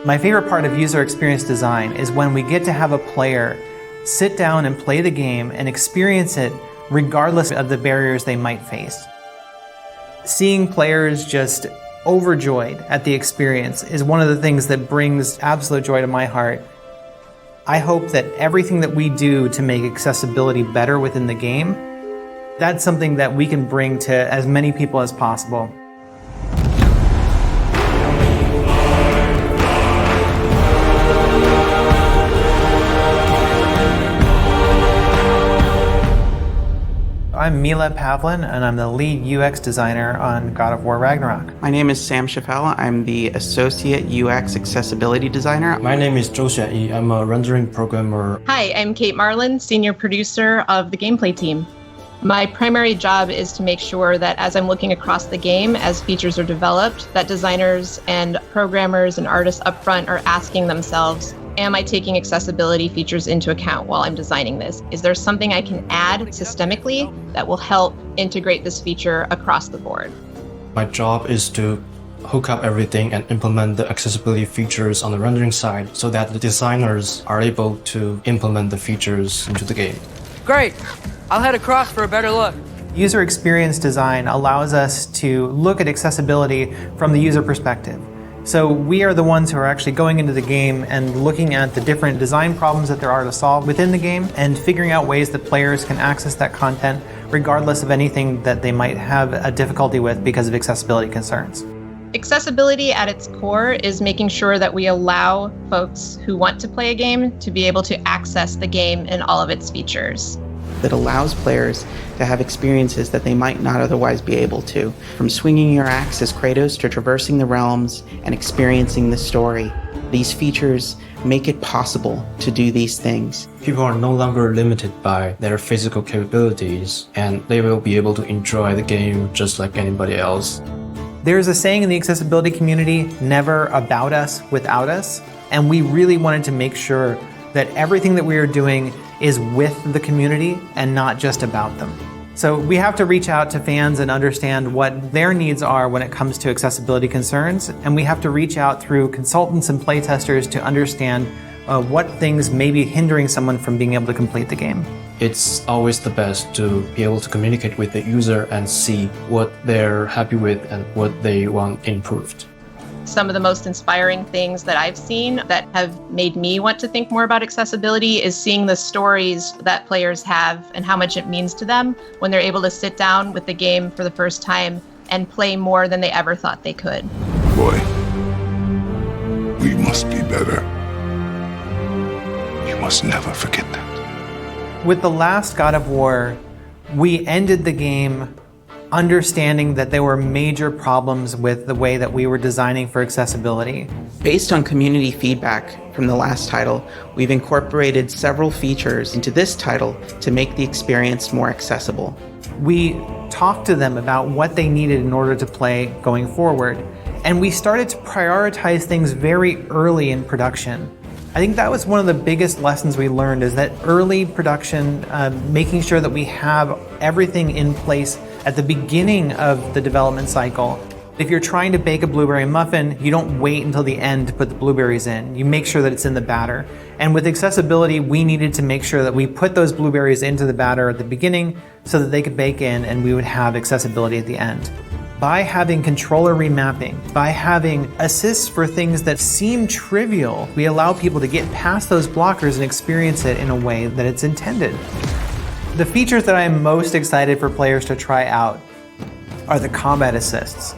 My favorite part of user experience design is when we get to have a player sit down and play the game and experience it regardless of the barriers they might face. Seeing players just overjoyed at the experience is one of the things that brings absolute joy to my heart. I hope that everything that we do to make accessibility better within the game, that's something that we can bring to as many people as possible. I'm Mila Pavlin, and I'm the lead UX designer on God of War Ragnarök. My name is Sam Chaffel. I'm the associate UX accessibility designer. My name is Zhou Xuanyi. I'm a rendering programmer. Hi, I'm Kate Marlin, senior producer of the gameplay team. My primary job is to make sure that as I'm looking across the game, as features are developed, that designers and programmers and artists up front are asking themselves, am I taking accessibility features into account while I'm designing this? Is there something I can add systemically that will help integrate this feature across the board? My job is to hook up everything and implement the accessibility features on the rendering side so that the designers are able to implement the features into the game. Great! I'll head across for a better look. User experience design allows us to look at accessibility from the user perspective. So we are the ones who are actually going into the game and looking at the different design problems that there are to solve within the game and figuring out ways that players can access that content regardless of anything that they might have a difficulty with because of accessibility concerns. Accessibility at its core is making sure that we allow folks who want to play a game to be able to access the game and all of its features. That allows players to have experiences that they might not otherwise be able to. From swinging your axe as Kratos to traversing the realms and experiencing the story. These features make it possible to do these things. People are no longer limited by their physical capabilities, and they will be able to enjoy the game just like anybody else. There's a saying in the accessibility community, never about us without us, and we really wanted to make sure that everything that we are doing is with the community and not just about them. So we have to reach out to fans and understand what their needs are when it comes to accessibility concerns, and we have to reach out through consultants and playtesters to understand what things may be hindering someone from being able to complete the game. It's always the best to be able to communicate with the user and see what they're happy with and what they want improved. Some of the most inspiring things that I've seen that have made me want to think more about accessibility is seeing the stories that players have and how much it means to them when they're able to sit down with the game for the first time and play more than they ever thought they could. Boy, we must be better. You must never forget that. With the last God of War, we ended the game understanding that there were major problems with the way that we were designing for accessibility. Based on community feedback from the last title, we've incorporated several features into this title to make the experience more accessible. We talked to them about what they needed in order to play going forward, and we started to prioritize things very early in production. I think that was one of the biggest lessons we learned, is that early production, making sure that we have everything in place at the beginning of the development cycle. If you're trying to bake a blueberry muffin, you don't wait until the end to put the blueberries in. You make sure that it's in the batter. And with accessibility, we needed to make sure that we put those blueberries into the batter at the beginning so that they could bake in and we would have accessibility at the end. By having controller remapping, by having assists for things that seem trivial, we allow people to get past those blockers and experience it in a way that it's intended. The features that I am most excited for players to try out are the combat assists.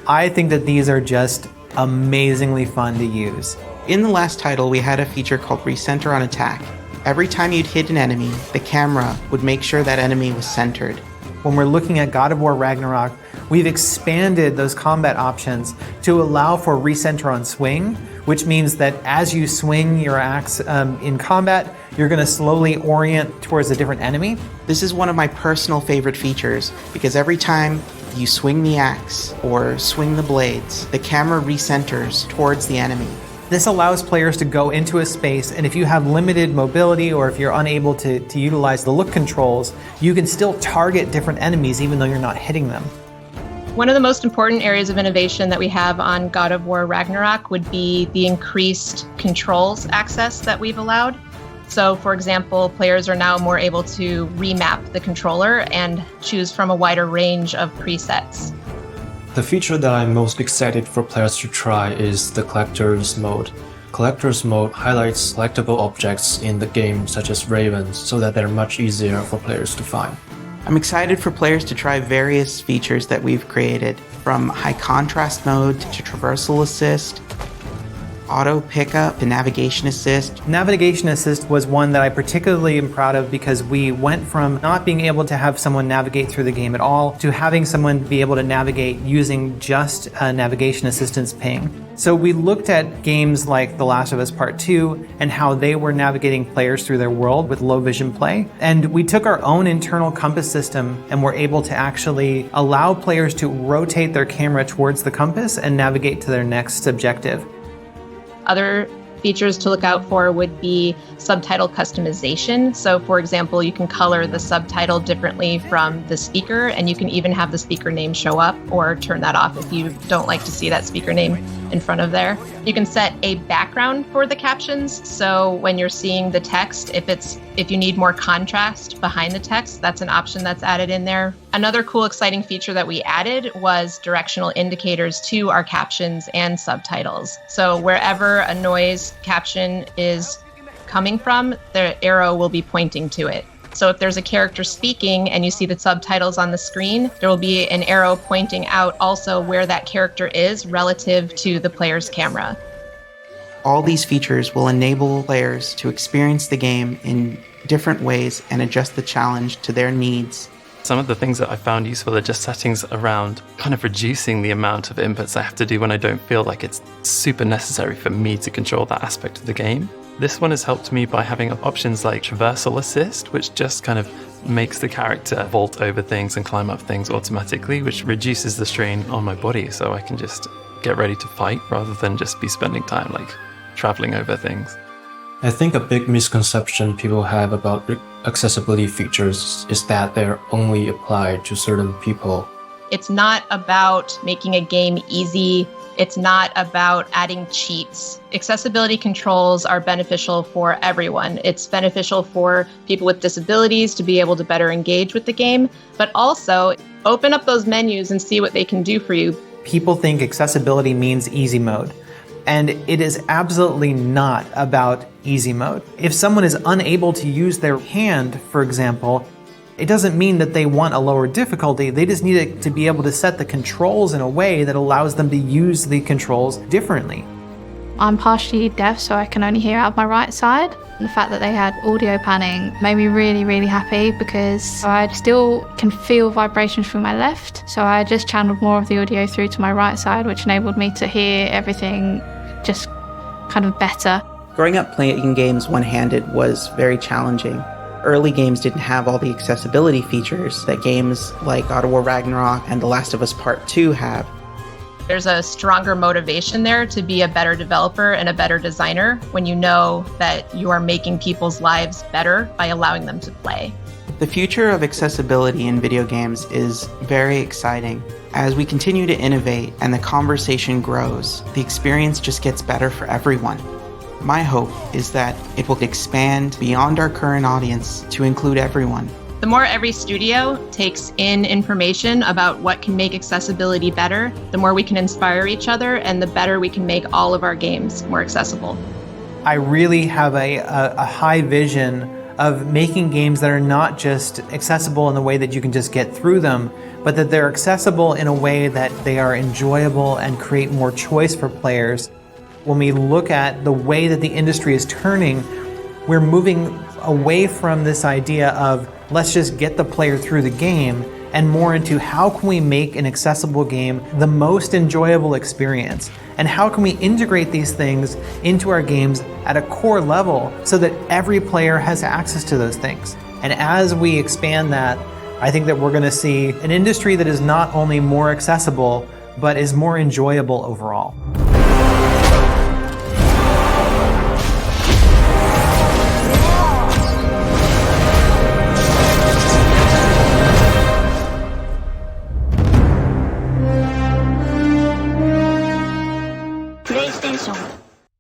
I think that these are just amazingly fun to use. In the last title, we had a feature called Recenter on Attack. Every time you'd hit an enemy, the camera would make sure that enemy was centered. When we're looking at God of War Ragnarök, we've expanded those combat options to allow for recenter on swing, which means that as you swing your axe in combat, you're going to slowly orient towards a different enemy. This is one of my personal favorite features because every time you swing the axe or swing the blades, the camera recenters towards the enemy. This allows players to go into a space, and if you have limited mobility or if you're unable to utilize the look controls, you can still target different enemies even though you're not hitting them. One of the most important areas of innovation that we have on God of War Ragnarök would be the increased controls access that we've allowed. So, for example, players are now more able to remap the controller and choose from a wider range of presets. The feature that I'm most excited for players to try is the Collector's Mode. Collector's Mode highlights collectible objects in the game, such as ravens, so that they're much easier for players to find. I'm excited for players to try various features that we've created, from high contrast mode to traversal assist, auto pickup to navigation assist. Navigation assist was one that I particularly am proud of because we went from not being able to have someone navigate through the game at all to having someone be able to navigate using just a navigation assistance ping. So we looked at games like The Last of Us Part 2 and how they were navigating players through their world with low vision play. And we took our own internal compass system and were able to actually allow players to rotate their camera towards the compass and navigate to their next objective. Other features to look out for would be subtitle customization. So, for example, you can color the subtitle differently from the speaker, and you can even have the speaker name show up or turn that off if you don't like to see that speaker name in front of there. You can set a background for the captions. So when you're seeing the text, if you need more contrast behind the text, that's an option that's added in there. Another cool, exciting feature that we added was directional indicators to our captions and subtitles. So wherever a noise caption is coming from, the arrow will be pointing to it. So if there's a character speaking and you see the subtitles on the screen, there will be an arrow pointing out also where that character is relative to the player's camera. All these features will enable players to experience the game in different ways and adjust the challenge to their needs. Some of the things that I found useful are just settings around kind of reducing the amount of inputs I have to do when I don't feel like it's super necessary for me to control that aspect of the game. This one has helped me by having options like traversal assist, which just kind of makes the character vault over things and climb up things automatically, which reduces the strain on my body so I can just get ready to fight rather than just be spending time like traveling over things. I think a big misconception people have about accessibility features is that they're only applied to certain people. It's not about making a game easy. It's not about adding cheats. Accessibility controls are beneficial for everyone. It's beneficial for people with disabilities to be able to better engage with the game, but also open up those menus and see what they can do for you. People think accessibility means easy mode, and it is absolutely not about easy mode. If someone is unable to use their hand, for example, it doesn't mean that they want a lower difficulty. They just need it to be able to set the controls in a way that allows them to use the controls differently. I'm partially deaf, so I can only hear out of my right side. The fact that they had audio panning made me really, really happy because I still can feel vibrations through my left. So I just channeled more of the audio through to my right side, which enabled me to hear everything just kind of better. Growing up playing games one-handed was very challenging. Early games didn't have all the accessibility features that games like God of War Ragnarök and The Last of Us Part 2 have. There's a stronger motivation there to be a better developer and a better designer when you know that you are making people's lives better by allowing them to play. The future of accessibility in video games is very exciting. As we continue to innovate and the conversation grows, the experience just gets better for everyone. My hope is that it will expand beyond our current audience to include everyone. The more every studio takes in information about what can make accessibility better, the more we can inspire each other and the better we can make all of our games more accessible. I really have a high vision of making games that are not just accessible in the way that you can just get through them, but that they're accessible in a way that they are enjoyable and create more choice for players. When we look at the way that the industry is turning, we're moving away from this idea of let's just get the player through the game and more into how can we make an accessible game the most enjoyable experience, and how can we integrate these things into our games at a core level so that every player has access to those things. And as we expand that, I think that we're going to see an industry that is not only more accessible but is more enjoyable overall. ステーション